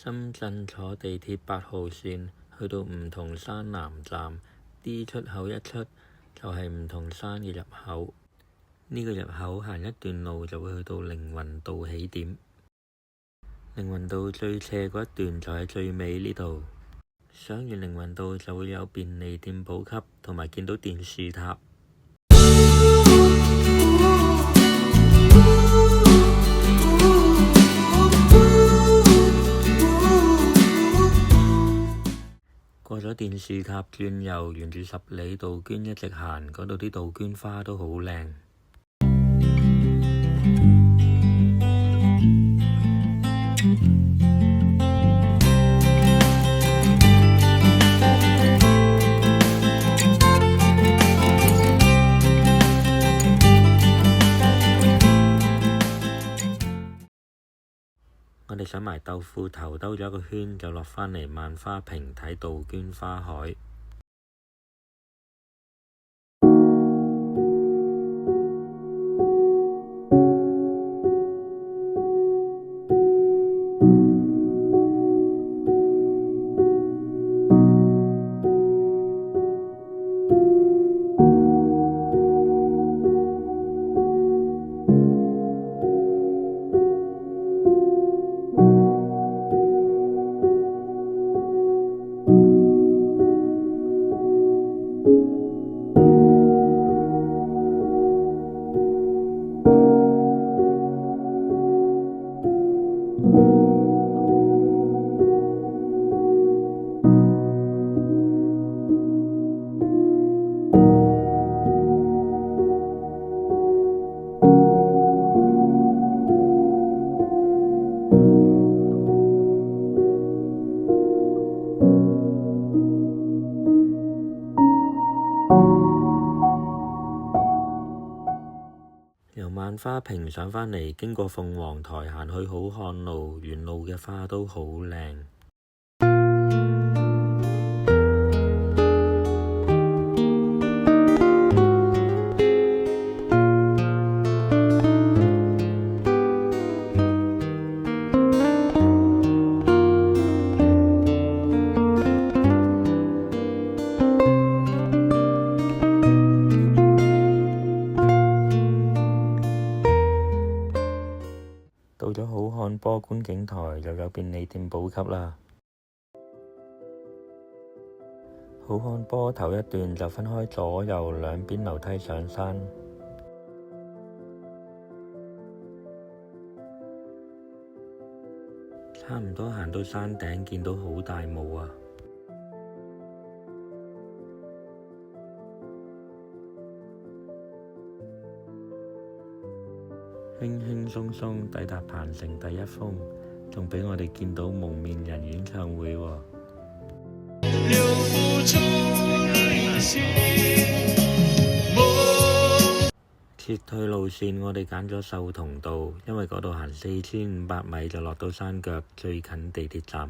深圳坐地鐵8號線去到梧桐山南站 D 出口一出就係梧桐山嘅入口。呢個入口行一段路就會去到凌雲道起點。凌雲道最斜嗰一段就喺最尾呢度。上完凌雲道就會有便利店補給同埋見到電視塔。過咗電視塔轉右，沿住10里杜鵑一直行，嗰度啲杜鵑花都好靚。我哋上埋豆腐頭，兜咗一個圈就落返嚟萬花坪睇杜鵑花海。由萬花坪上返嚟，經過鳳凰台行去好漢路，沿路嘅花都好靚。到咗好漢坡觀景台，又有便利店補給啦。好漢坡頭一段就分開左右兩邊樓梯上山，差唔多行到山頂，見到好大霧啊！輕輕鬆鬆抵達鵬城第一峰，仲俾我哋見到蒙面人演唱會喎。撤退路線我哋揀咗秀同道，因為嗰度行4500米就落到山腳，最近地鐵站。